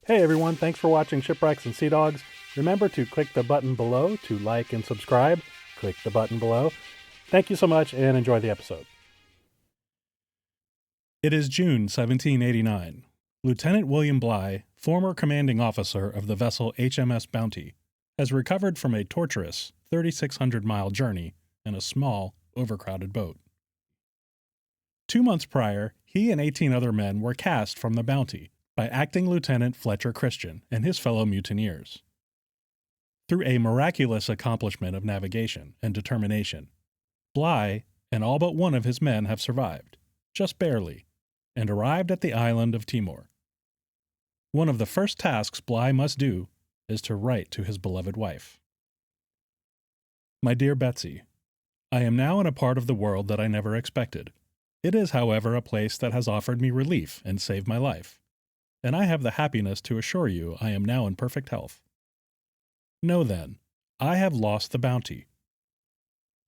Hey everyone, thanks for watching Shipwrecks and Sea Dogs. Remember to click the button below to like and subscribe. Click the button below. Thank you so much and enjoy the episode. It is June 1789. Lieutenant William Bligh, former commanding officer of the vessel HMS Bounty, has recovered from a torturous 3,600-mile journey in a small, overcrowded boat. 2 months prior, he and 18 other men were cast from the Bounty by Acting Lieutenant Fletcher Christian and his fellow mutineers. Through a miraculous accomplishment of navigation and determination, Bligh and all but one of his men have survived, just barely, and arrived at the island of Timor. One of the first tasks Bligh must do is to write to his beloved wife. My dear Betsy, I am now in a part of the world that I never expected. It is, however, a place that has offered me relief and saved my life, and I have the happiness to assure you I am now in perfect health. Know then, I have lost the Bounty.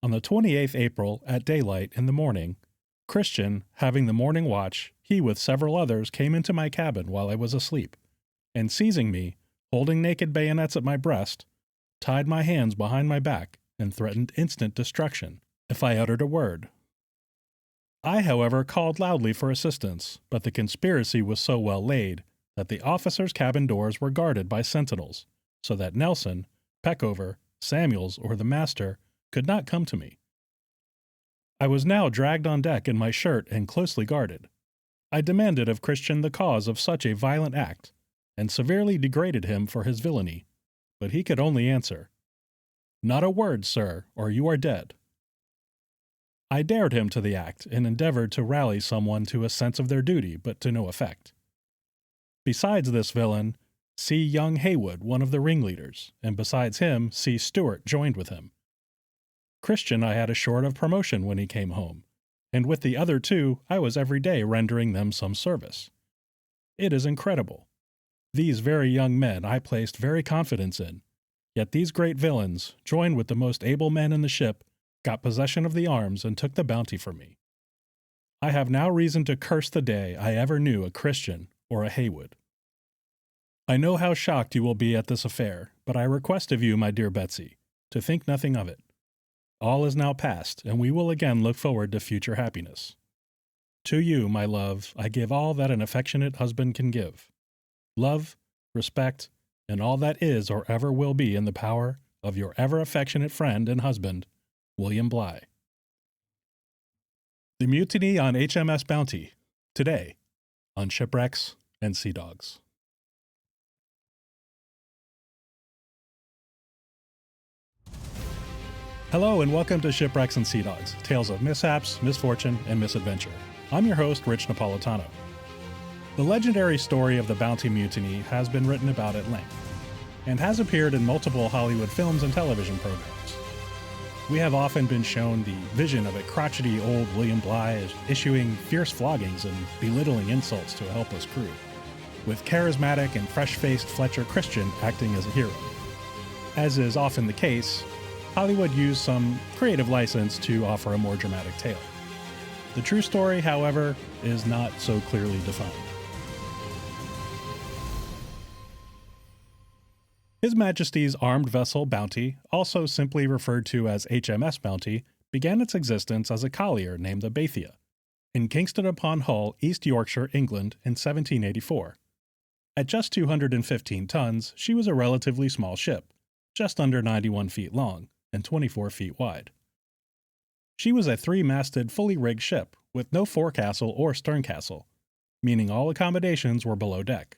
On the 28th April, at daylight in the morning, Christian, having the morning watch, he with several others came into my cabin while I was asleep, and seizing me, holding naked bayonets at my breast, tied my hands behind my back and threatened instant destruction if I uttered a word. I, however, called loudly for assistance, but the conspiracy was so well laid that the officers' cabin doors were guarded by sentinels, so that Nelson, Peckover, Samuels, or the master could not come to me. I was now dragged on deck in my shirt and closely guarded. I demanded of Christian the cause of such a violent act, and severely degraded him for his villainy, but he could only answer, "Not a word, sir, or you are dead." I dared him to the act, and endeavored to rally someone to a sense of their duty, but to no effect. Besides this villain, C. Young Haywood, one of the ringleaders, and besides him, C. Stewart joined with him. Christian I had assured of promotion when he came home, and with the other two I was every day rendering them some service. It is incredible. These very young men I placed very confidence in, yet these great villains, joined with the most able men in the ship, got possession of the arms and took the Bounty from me. I have now reason to curse the day I ever knew a Christian or a Haywood. I know how shocked you will be at this affair, but I request of you, my dear Betsy, to think nothing of it. All is now past, and we will again look forward to future happiness. To you, my love, I give all that an affectionate husband can give. Love, respect, and all that is or ever will be in the power of your ever affectionate friend and husband, William Bligh. The Mutiny on HMS Bounty, today, on Shipwrecks and Sea Dogs. Hello and welcome to Shipwrecks and Sea Dogs, tales of mishaps, misfortune, and misadventure. I'm your host, Rich Napolitano. The legendary story of the Bounty Mutiny has been written about at length, and has appeared in multiple Hollywood films and television programs. We have often been shown the vision of a crotchety old William Bligh issuing fierce floggings and belittling insults to a helpless crew, with charismatic and fresh-faced Fletcher Christian acting as a hero. As is often the case, Hollywood used some creative license to offer a more dramatic tale. The true story, however, is not so clearly defined. His Majesty's armed vessel Bounty, also simply referred to as HMS Bounty, began its existence as a collier named the Bethia, in Kingston upon Hull, East Yorkshire, England, in 1784. At just 215 tons, she was a relatively small ship, just under 91 feet long and 24 feet wide. She was a three-masted, fully rigged ship, with no forecastle or sterncastle, meaning all accommodations were below deck.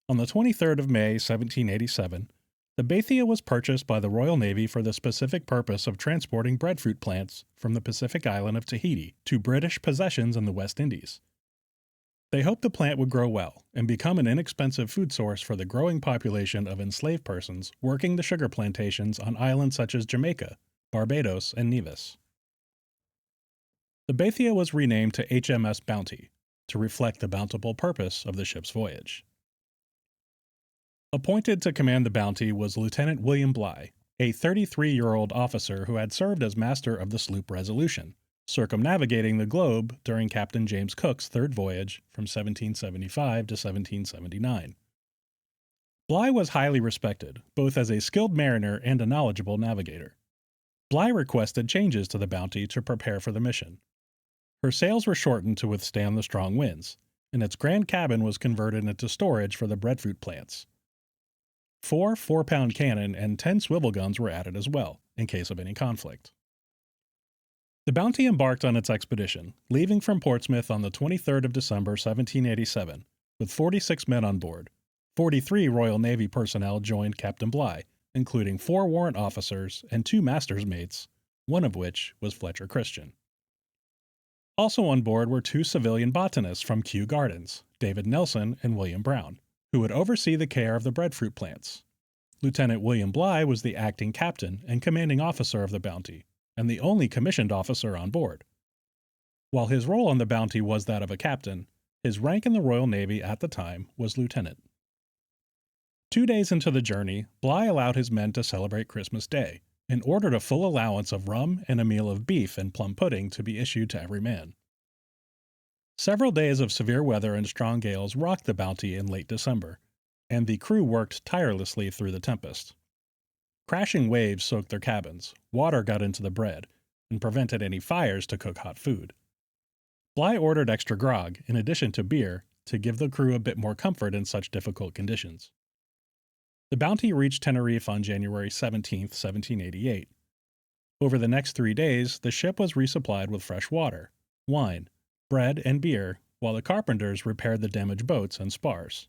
On the 23rd of May, 1787, the Bethia was purchased by the Royal Navy for the specific purpose of transporting breadfruit plants from the Pacific island of Tahiti to British possessions in the West Indies. They hoped the plant would grow well and become an inexpensive food source for the growing population of enslaved persons working the sugar plantations on islands such as Jamaica, Barbados, and Nevis. The Bethia was renamed to HMS Bounty to reflect the bountiful purpose of the ship's voyage. Appointed to command the Bounty was Lieutenant William Bligh, a 33-year-old officer who had served as master of the sloop Resolution, circumnavigating the globe during Captain James Cook's third voyage from 1775 to 1779, Bligh was highly respected, both as a skilled mariner and a knowledgeable navigator. Bligh requested changes to the Bounty to prepare for the mission. Her sails were shortened to withstand the strong winds, and its grand cabin was converted into storage for the breadfruit plants. 4 4-pound cannon and 10 swivel guns were added as well, in case of any conflict. The Bounty embarked on its expedition, leaving from Portsmouth on the 23rd of December 1787, with 46 men on board. 43 Royal Navy personnel joined Captain Bligh, including 4 warrant officers and 2 master's mates, one of which was Fletcher Christian. Also on board were 2 civilian botanists from Kew Gardens, David Nelson and William Brown, who would oversee the care of the breadfruit plants. Lieutenant William Bligh was the acting captain and commanding officer of the Bounty, and the only commissioned officer on board. While his role on the Bounty was that of a captain, his rank in the Royal Navy at the time was lieutenant. 2 days into the journey, Bligh allowed his men to celebrate Christmas Day, and ordered a full allowance of rum and a meal of beef and plum pudding to be issued to every man. Several days of severe weather and strong gales rocked the Bounty in late December, and the crew worked tirelessly through the tempest. Crashing waves soaked their cabins, water got into the bread, and prevented any fires to cook hot food. Bligh ordered extra grog, in addition to beer, to give the crew a bit more comfort in such difficult conditions. The Bounty reached Tenerife on January 17, 1788. Over the next 3 days, the ship was resupplied with fresh water, wine, bread, and beer, while the carpenters repaired the damaged boats and spars.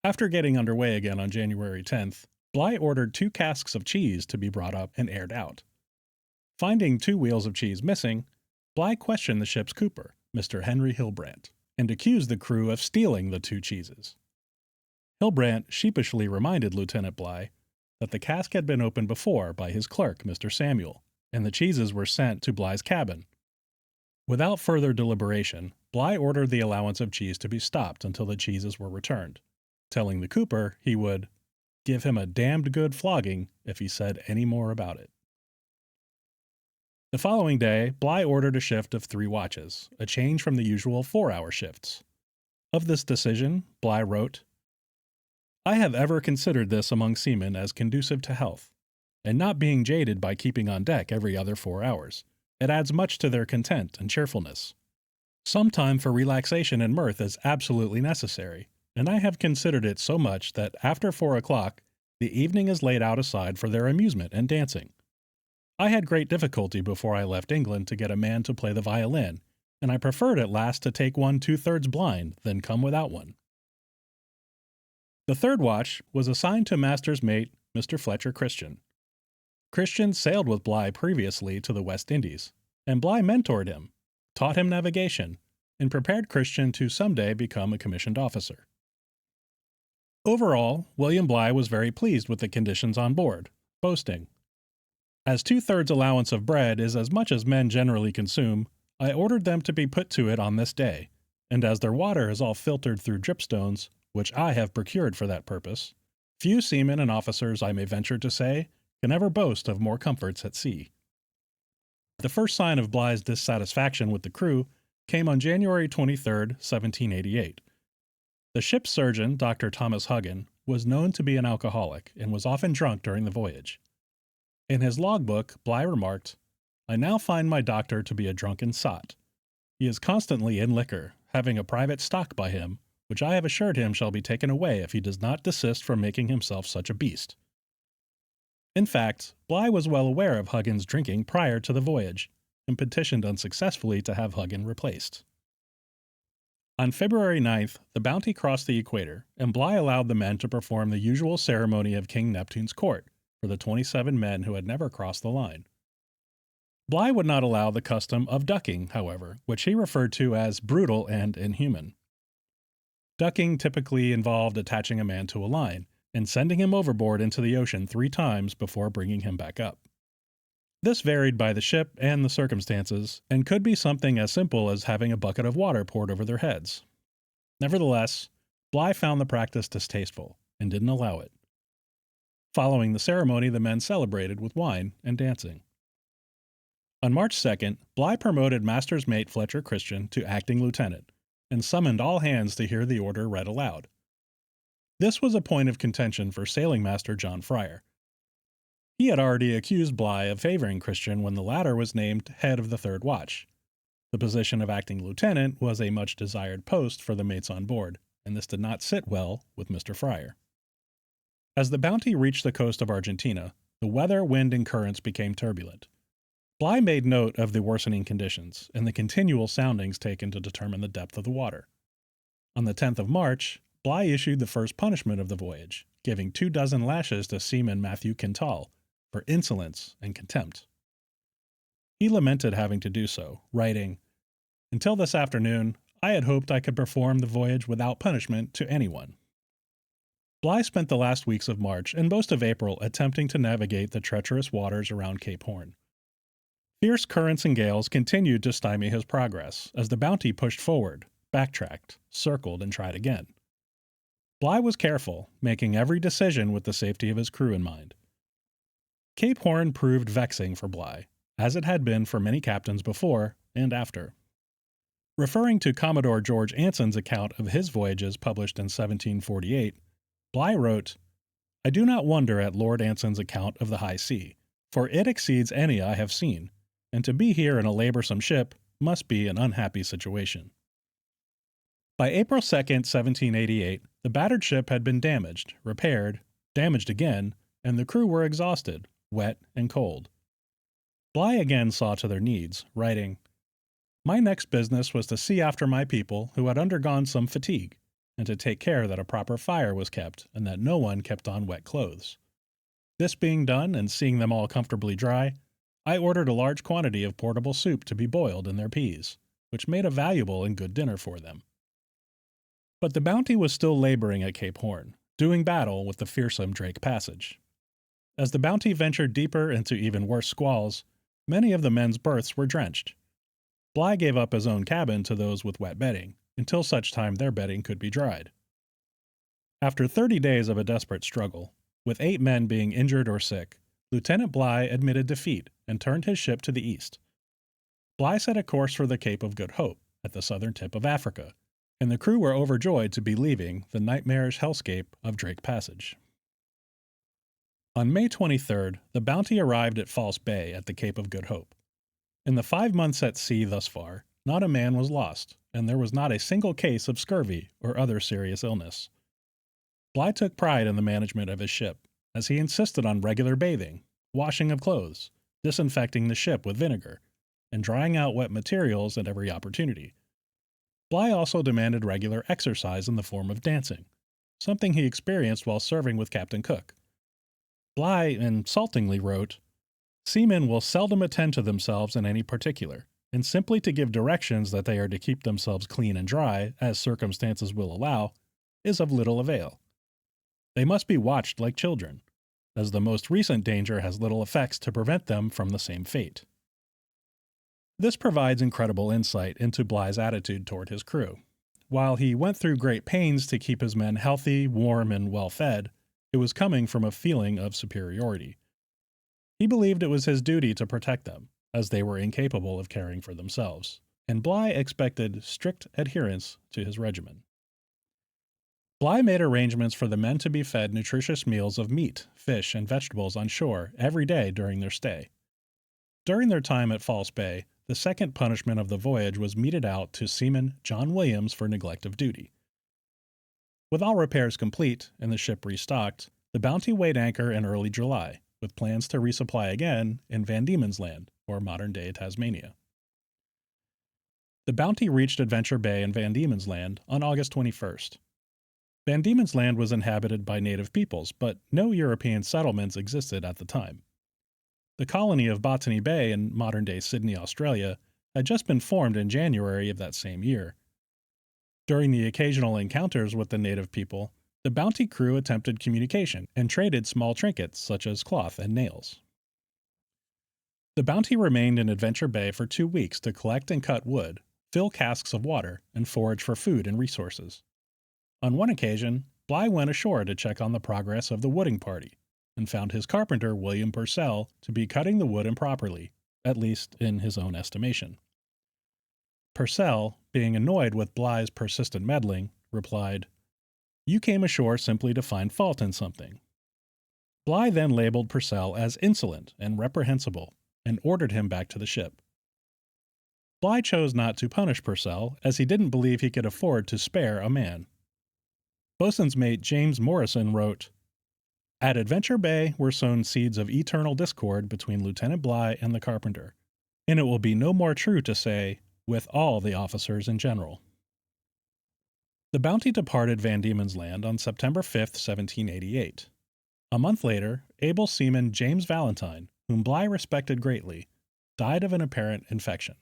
After getting underway again on January 10th, Bligh ordered 2 casks of cheese to be brought up and aired out. Finding 2 wheels of cheese missing, Bligh questioned the ship's cooper, Mr. Henry Hillbrant, and accused the crew of stealing the 2 cheeses. Hillbrant sheepishly reminded Lieutenant Bligh that the cask had been opened before by his clerk, Mr. Samuel, and the cheeses were sent to Bligh's cabin. Without further deliberation, Bligh ordered the allowance of cheese to be stopped until the cheeses were returned, telling the cooper he would give him a damned good flogging if he said any more about it. The following day, Bligh ordered a shift of 3 watches, a change from the usual 4-hour shifts. Of this decision, Bligh wrote, "I have ever considered this among seamen as conducive to health, and not being jaded by keeping on deck every other 4 hours. It adds much to their content and cheerfulness. Some time for relaxation and mirth is absolutely necessary, and I have considered it so much that after 4 o'clock the evening is laid out aside for their amusement and dancing. I had great difficulty before I left England to get a man to play the violin, and I preferred at last to take one 2/3 blind than come without one." The 3rd watch was assigned to master's mate Mr. Fletcher Christian. Christian sailed with Bligh previously to the West Indies, and Bligh mentored him, taught him navigation, and prepared Christian to someday become a commissioned officer. Overall, William Bligh was very pleased with the conditions on board, boasting, "As 2/3 allowance of bread is as much as men generally consume, I ordered them to be put to it on this day, and as their water is all filtered through dripstones, which I have procured for that purpose, few seamen and officers, I may venture to say, can ever boast of more comforts at sea." The first sign of Bligh's dissatisfaction with the crew came on January 23, 1788. The ship's surgeon, Dr. Thomas Huggin, was known to be an alcoholic and was often drunk during the voyage. In his logbook, Bligh remarked, "I now find my doctor to be a drunken sot. He is constantly in liquor, having a private stock by him, which I have assured him shall be taken away if he does not desist from making himself such a beast." In fact, Bligh was well aware of Huggin's drinking prior to the voyage, and petitioned unsuccessfully to have Huggin replaced. On February 9th, the Bounty crossed the equator, and Bligh allowed the men to perform the usual ceremony of King Neptune's court for the 27 men who had never crossed the line. Bligh would not allow the custom of ducking, however, which he referred to as brutal and inhuman. Ducking typically involved attaching a man to a line and sending him overboard into the ocean 3 times before bringing him back up. This varied by the ship and the circumstances, and could be something as simple as having a bucket of water poured over their heads. Nevertheless, Bligh found the practice distasteful, and didn't allow it. Following the ceremony, the men celebrated with wine and dancing. On March 2nd, Bligh promoted master's mate Fletcher Christian to acting lieutenant, and summoned all hands to hear the order read aloud. This was a point of contention for sailing master John Fryer. He had already accused Bligh of favoring Christian when the latter was named head of the third watch. The position of acting lieutenant was a much desired post for the mates on board, and this did not sit well with Mr. Fryer. As the Bounty reached the coast of Argentina, the weather, wind, and currents became turbulent. Bligh made note of the worsening conditions and the continual soundings taken to determine the depth of the water. On the 10th of March, Bligh issued the first punishment of the voyage, giving 24 lashes to seaman Matthew Quintal for insolence and contempt. He lamented having to do so, writing, "Until this afternoon, I had hoped I could perform the voyage without punishment to anyone." Bligh spent the last weeks of March and most of April attempting to navigate the treacherous waters around Cape Horn. Fierce currents and gales continued to stymie his progress as the Bounty pushed forward, backtracked, circled, and tried again. Bligh was careful, making every decision with the safety of his crew in mind. Cape Horn proved vexing for Bligh, as it had been for many captains before and after. Referring to Commodore George Anson's account of his voyages published in 1748, Bligh wrote, "I do not wonder at Lord Anson's account of the high sea, for it exceeds any I have seen, and to be here in a laborsome ship must be an unhappy situation." By April 2, 1788, the battered ship had been damaged, repaired, damaged again, and the crew were exhausted, wet, and cold. Bligh again saw to their needs, writing, "My next business was to see after my people who had undergone some fatigue, and to take care that a proper fire was kept and that no one kept on wet clothes. This being done, and seeing them all comfortably dry, I ordered a large quantity of portable soup to be boiled in their peas, which made a valuable and good dinner for them." But the Bounty was still laboring at Cape Horn, doing battle with the fearsome Drake Passage. As the Bounty ventured deeper into even worse squalls, many of the men's berths were drenched. Bligh gave up his own cabin to those with wet bedding, until such time their bedding could be dried. After 30 days of a desperate struggle, with 8 men being injured or sick, Lieutenant Bligh admitted defeat and turned his ship to the east. Bligh set a course for the Cape of Good Hope, at the southern tip of Africa, and the crew were overjoyed to be leaving the nightmarish hellscape of Drake Passage. On May 23rd, the Bounty arrived at False Bay at the Cape of Good Hope. In the 5 months at sea thus far, not a man was lost, and there was not a single case of scurvy or other serious illness. Bligh took pride in the management of his ship, as he insisted on regular bathing, washing of clothes, disinfecting the ship with vinegar, and drying out wet materials at every opportunity. Bligh also demanded regular exercise in the form of dancing, something he experienced while serving with Captain Cook. Bligh insultingly wrote, "Seamen will seldom attend to themselves in any particular, and simply to give directions that they are to keep themselves clean and dry, as circumstances will allow, is of little avail. They must be watched like children, as the most recent danger has little effects to prevent them from the same fate." This provides incredible insight into Bligh's attitude toward his crew. While he went through great pains to keep his men healthy, warm, and well-fed, it was coming from a feeling of superiority. He believed it was his duty to protect them, as they were incapable of caring for themselves, and Bligh expected strict adherence to his regimen. Bligh made arrangements for the men to be fed nutritious meals of meat, fish, and vegetables on shore every day during their stay. During their time at False Bay, the second punishment of the voyage was meted out to Seaman John Williams for neglect of duty. With all repairs complete and the ship restocked, the Bounty weighed anchor in early July, with plans to resupply again in Van Diemen's Land, or modern-day Tasmania. The Bounty reached Adventure Bay in Van Diemen's Land on August 21st. Van Diemen's Land was inhabited by native peoples, but no European settlements existed at the time. The colony of Botany Bay in modern-day Sydney, Australia, had just been formed in January of that same year. During the occasional encounters with the native people, the Bounty crew attempted communication and traded small trinkets such as cloth and nails. The Bounty remained in Adventure Bay for 2 weeks to collect and cut wood, fill casks of water, and forage for food and resources. On one occasion, Bligh went ashore to check on the progress of the wooding party, and found his carpenter, William Purcell, to be cutting the wood improperly, at least in his own estimation. Purcell, being annoyed with Bligh's persistent meddling, replied, You came ashore simply to find fault in something. Bligh then labeled Purcell as insolent and reprehensible and ordered him back to the ship. Bligh chose not to punish Purcell, as he didn't believe he could afford to spare a man. Boatswain's mate James Morrison wrote, "At Adventure Bay were sown seeds of eternal discord between Lieutenant Bligh and the carpenter, and it will be no more true to say, with all the officers in general." The Bounty departed Van Diemen's Land on September 5, 1788. A month later, able seaman James Valentine, whom Bligh respected greatly, died of an apparent infection.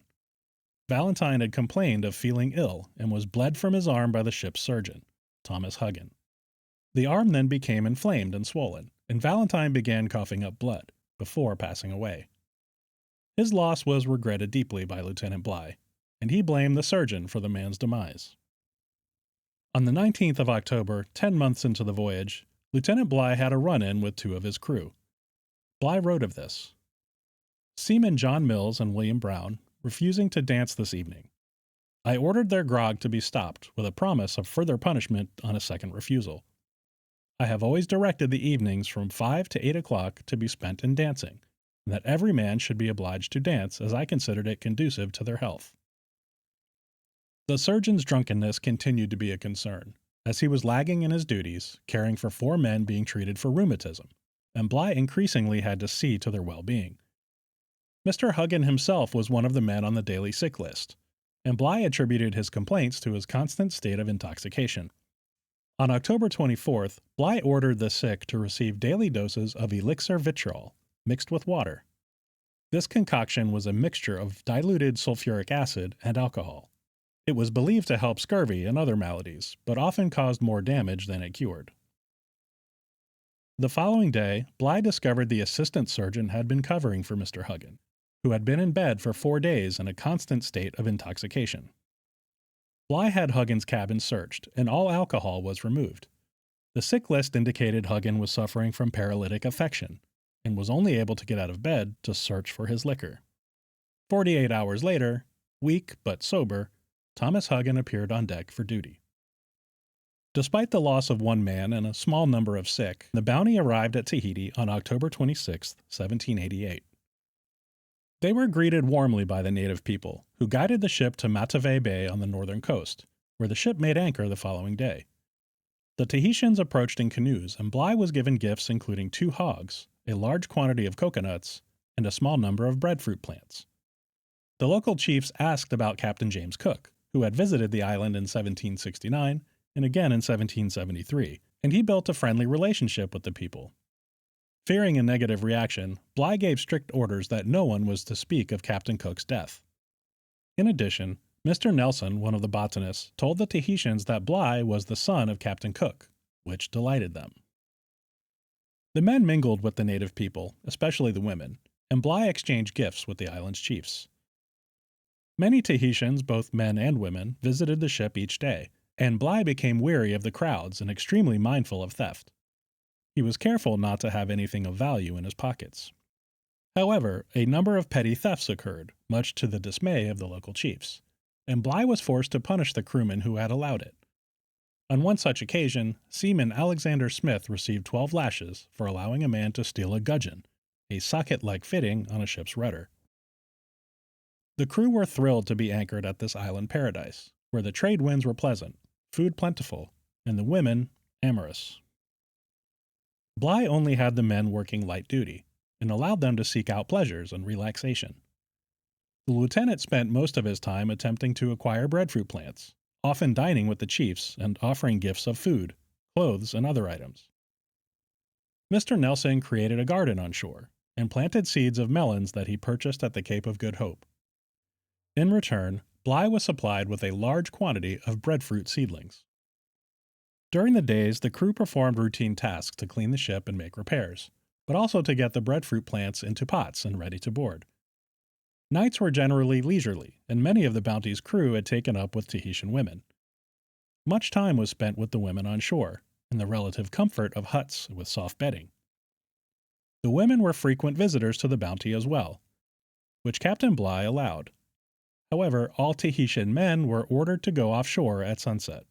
Valentine had complained of feeling ill and was bled from his arm by the ship's surgeon, Thomas Huggin. The arm then became inflamed and swollen, and Valentine began coughing up blood, before passing away. His loss was regretted deeply by Lieutenant Bligh, and he blamed the surgeon for the man's demise. On the 19th of October, 10 months into the voyage, Lieutenant Bligh had a run-in with two of his crew. Bligh wrote of this: "Seamen John Mills and William Brown refusing to dance this evening. I ordered their grog to be stopped, with a promise of further punishment on a second refusal. I have always directed the evenings from 5 to 8 o'clock to be spent in dancing, and that every man should be obliged to dance, as I considered it conducive to their health." The surgeon's drunkenness continued to be a concern, as he was lagging in his duties, caring for 4 men being treated for rheumatism, and Bligh increasingly had to see to their well-being. Mr. Huggin himself was one of the men on the daily sick list, and Bligh attributed his complaints to his constant state of intoxication. On October 24th, Bligh ordered the sick to receive daily doses of elixir vitriol, mixed with water. This concoction was a mixture of diluted sulfuric acid and alcohol. It was believed to help scurvy and other maladies, but often caused more damage than it cured. The following day, Bligh discovered the assistant surgeon had been covering for Mr. Huggin, who had been in bed for 4 days in a constant state of intoxication. Bligh had Huggin's cabin searched, and all alcohol was removed. The sick list indicated Huggin was suffering from paralytic affection, and was only able to get out of bed to search for his liquor. 48 hours later, weak but sober, Thomas Huggin appeared on deck for duty. Despite the loss of 1 man and a small number of sick, the Bounty arrived at Tahiti on October 26, 1788. They were greeted warmly by the native people, who guided the ship to Matavai Bay on the northern coast, where the ship made anchor the following day. The Tahitians approached in canoes, and Bligh was given gifts including 2 hogs, a large quantity of coconuts, and a small number of breadfruit plants. The local chiefs asked about Captain James Cook, who had visited the island in 1769 and again in 1773, and he built a friendly relationship with the people. Fearing a negative reaction, Bligh gave strict orders that no one was to speak of Captain Cook's death. In addition, Mr. Nelson, one of the botanists, told the Tahitians that Bligh was the son of Captain Cook, which delighted them. The men mingled with the native people, especially the women, and Bligh exchanged gifts with the island's chiefs. Many Tahitians, both men and women, visited the ship each day, and Bligh became weary of the crowds and extremely mindful of theft. He was careful not to have anything of value in his pockets. However, a number of petty thefts occurred, much to the dismay of the local chiefs, and Bligh was forced to punish the crewmen who had allowed it. On one such occasion, seaman Alexander Smith received 12 lashes for allowing a man to steal a gudgeon, a socket-like fitting on a ship's rudder. The crew were thrilled to be anchored at this island paradise, where the trade winds were pleasant, food plentiful, and the women amorous. Bligh only had the men working light duty, and allowed them to seek out pleasures and relaxation. The lieutenant spent most of his time attempting to acquire breadfruit plants, often dining with the chiefs and offering gifts of food, clothes, and other items. Mr. Nelson created a garden on shore, and planted seeds of melons that he purchased at the Cape of Good Hope. In return, Bligh was supplied with a large quantity of breadfruit seedlings. During the days, the crew performed routine tasks to clean the ship and make repairs, but also to get the breadfruit plants into pots and ready to board. Nights were generally leisurely, and many of the Bounty's crew had taken up with Tahitian women. Much time was spent with the women on shore, in the relative comfort of huts with soft bedding. The women were frequent visitors to the Bounty as well, which Captain Bligh allowed. However, all Tahitian men were ordered to go offshore at sunset.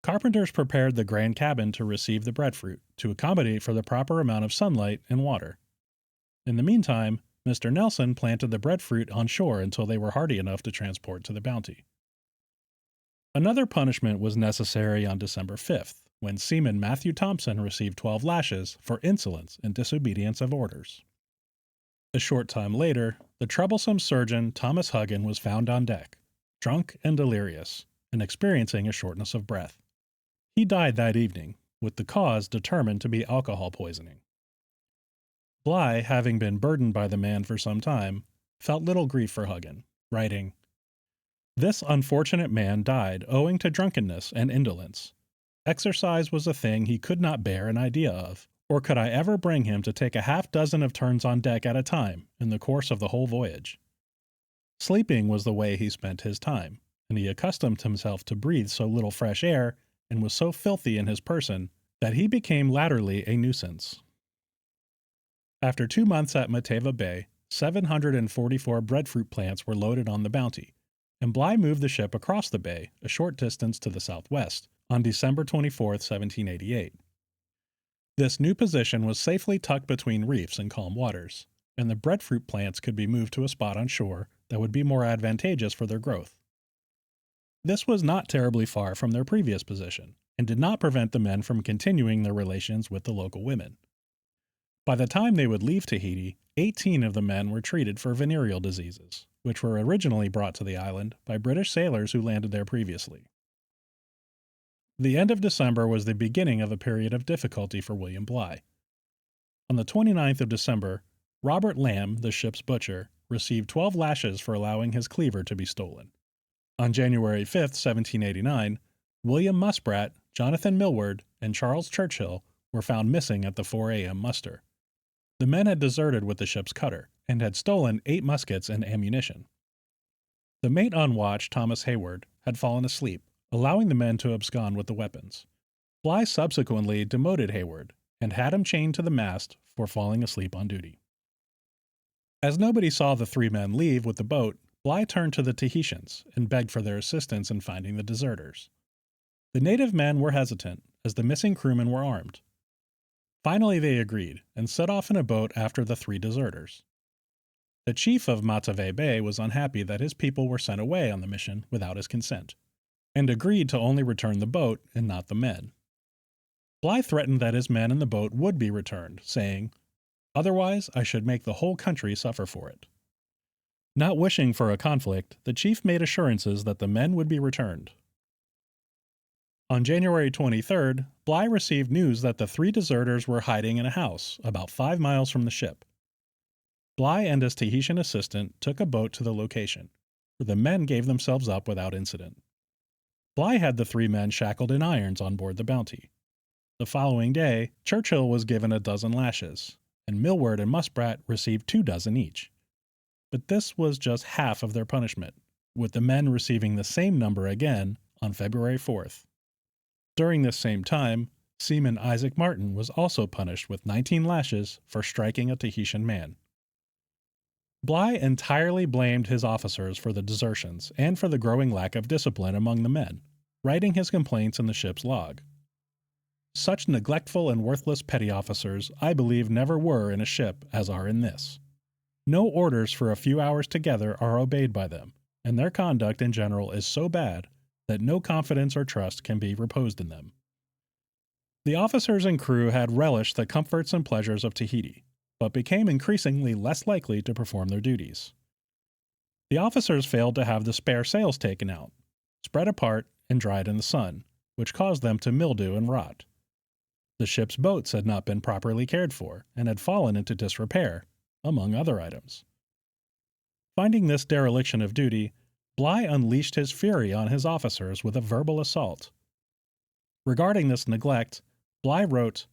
Carpenters prepared the grand cabin to receive the breadfruit, to accommodate for the proper amount of sunlight and water. In the meantime, Mr. Nelson planted the breadfruit on shore until they were hardy enough to transport to the Bounty. Another punishment was necessary on December 5th, when Seaman Matthew Thompson received 12 lashes for insolence and disobedience of orders. A short time later, the troublesome surgeon Thomas Huggin was found on deck, drunk and delirious, and experiencing a shortness of breath. He died that evening, with the cause determined to be alcohol poisoning. Bligh, having been burdened by the man for some time, felt little grief for Huggin, writing, "This unfortunate man died owing to drunkenness and indolence. Exercise was a thing he could not bear an idea of, or could I ever bring him to take a half-dozen of turns on deck at a time in the course of the whole voyage. Sleeping was the way he spent his time, and he accustomed himself to breathe so little fresh air and was so filthy in his person that he became latterly a nuisance." After 2 months at Matavai Bay, 744 breadfruit plants were loaded on the Bounty, and Bligh moved the ship across the bay a short distance to the southwest on December 24, 1788. This new position was safely tucked between reefs and calm waters, and the breadfruit plants could be moved to a spot on shore that would be more advantageous for their growth. This was not terribly far from their previous position, and did not prevent the men from continuing their relations with the local women. By the time they would leave Tahiti, 18 of the men were treated for venereal diseases, which were originally brought to the island by British sailors who landed there previously. The end of December was the beginning of a period of difficulty for William Bligh. On the 29th of December, Robert Lamb, the ship's butcher, received 12 lashes for allowing his cleaver to be stolen. On January 5, 1789, William Muspratt, Jonathan Millward, and Charles Churchill were found missing at the 4 a.m. muster. The men had deserted with the ship's cutter, and had stolen 8 muskets and ammunition. The mate on watch, Thomas Hayward, had fallen asleep, allowing the men to abscond with the weapons. Bligh subsequently demoted Hayward, and had him chained to the mast for falling asleep on duty. As nobody saw the 3 men leave with the boat, Bligh turned to the Tahitians and begged for their assistance in finding the deserters. The native men were hesitant, as the missing crewmen were armed. Finally they agreed, and set off in a boat after the 3 deserters. The chief of Matavai Bay was unhappy that his people were sent away on the mission without his consent, and agreed to only return the boat and not the men. Bligh threatened that his men in the boat would be returned, saying, "Otherwise I should make the whole country suffer for it." Not wishing for a conflict, the chief made assurances that the men would be returned. On January 23rd, Bligh received news that the 3 deserters were hiding in a house about 5 miles from the ship. Bligh and his Tahitian assistant took a boat to the location, where the men gave themselves up without incident. Bligh had the 3 men shackled in irons on board the Bounty. The following day, Churchill was given a dozen lashes, and Millward and Muspratt received 2 dozen each. But this was just half of their punishment, with the men receiving the same number again on February 4th. During this same time, Seaman Isaac Martin was also punished with 19 lashes for striking a Tahitian man. Bligh entirely blamed his officers for the desertions and for the growing lack of discipline among the men, writing his complaints in the ship's log. Such neglectful and worthless petty officers I believe never were in a ship as are in this. No orders for a few hours together are obeyed by them, and their conduct in general is so bad that no confidence or trust can be reposed in them. The officers and crew had relished the comforts and pleasures of Tahiti, but became increasingly less likely to perform their duties. The officers failed to have the spare sails taken out, spread apart, and dried in the sun, which caused them to mildew and rot. The ship's boats had not been properly cared for, and had fallen into disrepair, among other items. Finding this dereliction of duty, Bligh unleashed his fury on his officers with a verbal assault. Regarding this neglect, Bligh wrote,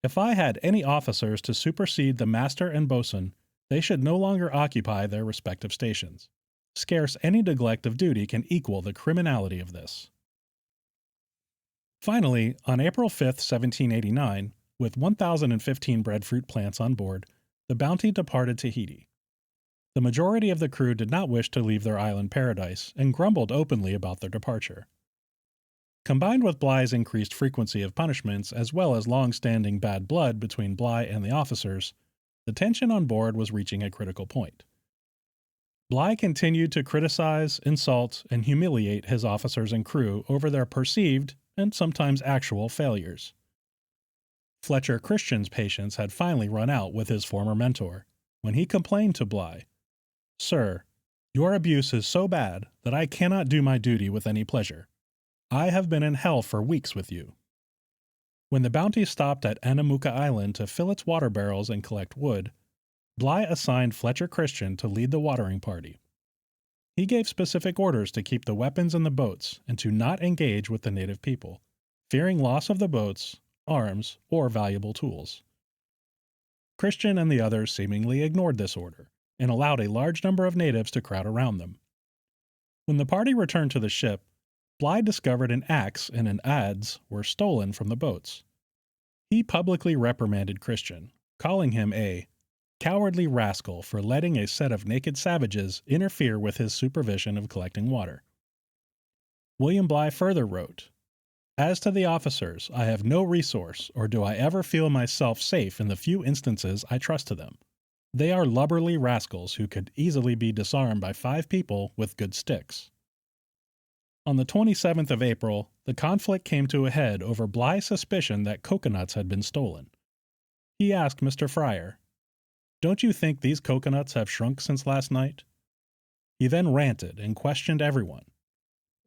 "If I had any officers to supersede the master and boatswain, they should no longer occupy their respective stations. Scarce any neglect of duty can equal the criminality of this." Finally, on April 5, 1789, with 1,015 breadfruit plants on board, the Bounty departed Tahiti. The majority of the crew did not wish to leave their island paradise and grumbled openly about their departure. Combined with Bligh's increased frequency of punishments as well as long-standing bad blood between Bligh and the officers, the tension on board was reaching a critical point. Bligh continued to criticize, insult, and humiliate his officers and crew over their perceived, and sometimes actual, failures. Fletcher Christian's patience had finally run out with his former mentor, when he complained to Bligh, "Sir, your abuse is so bad that I cannot do my duty with any pleasure. I have been in hell for weeks with you." When the Bounty stopped at Anamuka Island to fill its water barrels and collect wood, Bligh assigned Fletcher Christian to lead the watering party. He gave specific orders to keep the weapons in the boats and to not engage with the native people, fearing loss of the boats, arms, or valuable tools. Christian and the others seemingly ignored this order and allowed a large number of natives to crowd around them. When the party returned to the ship, Bligh discovered an axe and an adze were stolen from the boats. He publicly reprimanded Christian, calling him a cowardly rascal for letting a set of naked savages interfere with his supervision of collecting water. William Bligh further wrote, "As to the officers, I have no resource, or do I ever feel myself safe in the few instances I trust to them. They are lubberly rascals who could easily be disarmed by 5 people with good sticks." On the 27th of April, the conflict came to a head over Bligh's suspicion that coconuts had been stolen. He asked Mr. Fryer, "Don't you think these coconuts have shrunk since last night?" He then ranted and questioned everyone.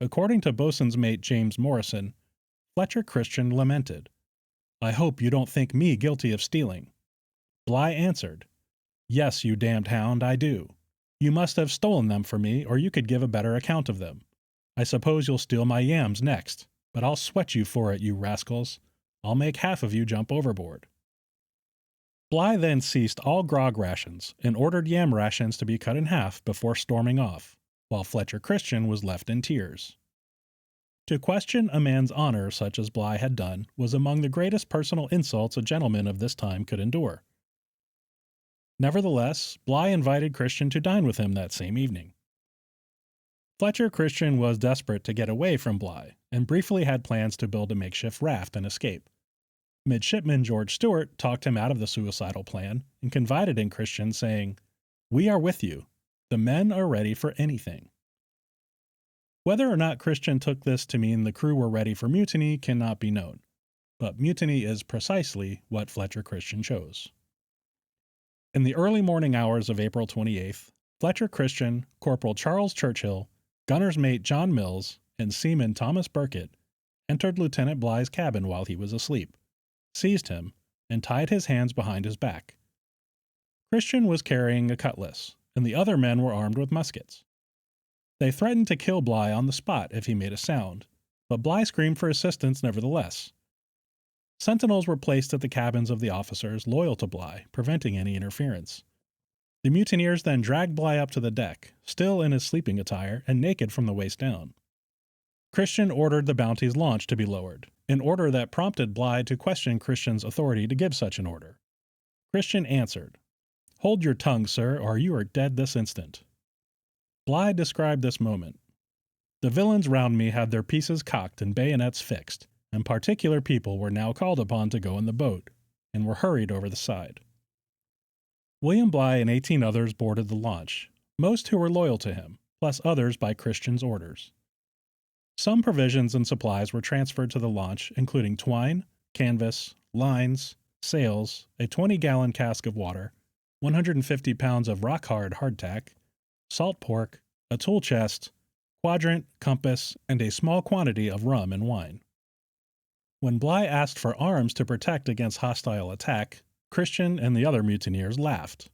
According to boatswain's mate James Morrison, Fletcher Christian lamented, "I hope you don't think me guilty of stealing." Bligh answered, "Yes, you damned hound, I do. You must have stolen them for me, or you could give a better account of them. I suppose you'll steal my yams next, but I'll sweat you for it, you rascals. I'll make half of you jump overboard." Bligh then ceased all grog rations and ordered yam rations to be cut in half before storming off, while Fletcher Christian was left in tears. To question a man's honor such as Bligh had done was among the greatest personal insults a gentleman of this time could endure. Nevertheless, Bligh invited Christian to dine with him that same evening. Fletcher Christian was desperate to get away from Bligh, and briefly had plans to build a makeshift raft and escape. Midshipman George Stewart talked him out of the suicidal plan and confided in Christian, saying, "We are with you. The men are ready for anything." Whether or not Christian took this to mean the crew were ready for mutiny cannot be known, but mutiny is precisely what Fletcher Christian chose. In the early morning hours of April 28th, Fletcher Christian, Corporal Charles Churchill, gunner's mate John Mills, and seaman Thomas Burkitt entered Lieutenant Bligh's cabin while he was asleep, seized him, and tied his hands behind his back. Christian was carrying a cutlass, and the other men were armed with muskets. They threatened to kill Bligh on the spot if he made a sound, but Bligh screamed for assistance nevertheless. Sentinels were placed at the cabins of the officers loyal to Bligh, preventing any interference. The mutineers then dragged Bligh up to the deck, still in his sleeping attire and naked from the waist down. Christian ordered the Bounty's launch to be lowered, an order that prompted Bligh to question Christian's authority to give such an order. Christian answered, "Hold your tongue, sir, or you are dead this instant." Bligh described this moment. "The villains round me had their pieces cocked and bayonets fixed, and particular people were now called upon to go in the boat, and were hurried over the side." William Bligh and 18 others boarded the launch, most who were loyal to him, plus others by Christian's orders. Some provisions and supplies were transferred to the launch, including twine, canvas, lines, sails, a 20-gallon cask of water, 150 pounds of rock-hard hardtack, salt pork, a tool chest, quadrant, compass, and a small quantity of rum and wine. When Bligh asked for arms to protect against hostile attack, Christian and the other mutineers laughed.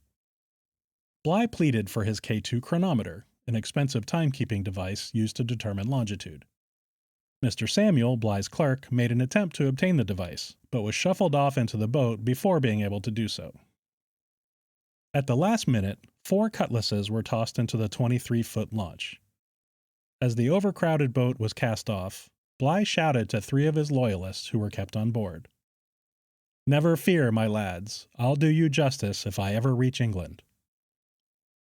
Bligh pleaded for his K2 chronometer, an expensive timekeeping device used to determine longitude. Mr. Samuel, Bligh's clerk, made an attempt to obtain the device, but was shuffled off into the boat before being able to do so. At the last minute, 4 cutlasses were tossed into the 23-foot launch. As the overcrowded boat was cast off, Bligh shouted to 3 of his loyalists who were kept on board, "Never fear, my lads, I'll do you justice if I ever reach England."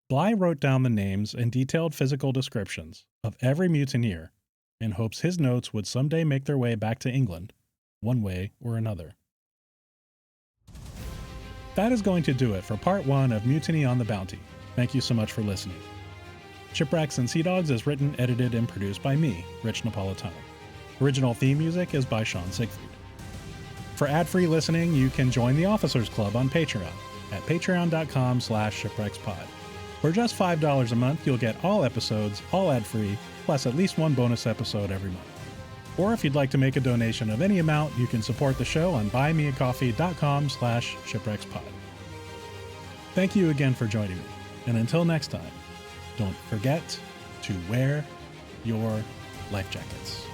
Bligh wrote down the names and detailed physical descriptions of every mutineer, and hopes his notes would someday make their way back to England, one way or another. That is going to do it for part 1 of Mutiny on the Bounty. Thank you so much for listening. Shipwrecks and Sea Dogs is written, edited, and produced by me, Rich Napolitano. Original theme music is by Sean Siegfried. For ad-free listening, you can join the Officers Club on Patreon at patreon.com/shipwreckspod. For just $5 a month, you'll get all episodes, all ad-free, plus at least one bonus episode every month. Or if you'd like to make a donation of any amount, you can support the show on buymeacoffee.com/shipwreckspod. Thank you again for joining me, and until next time, don't forget to wear your life jackets.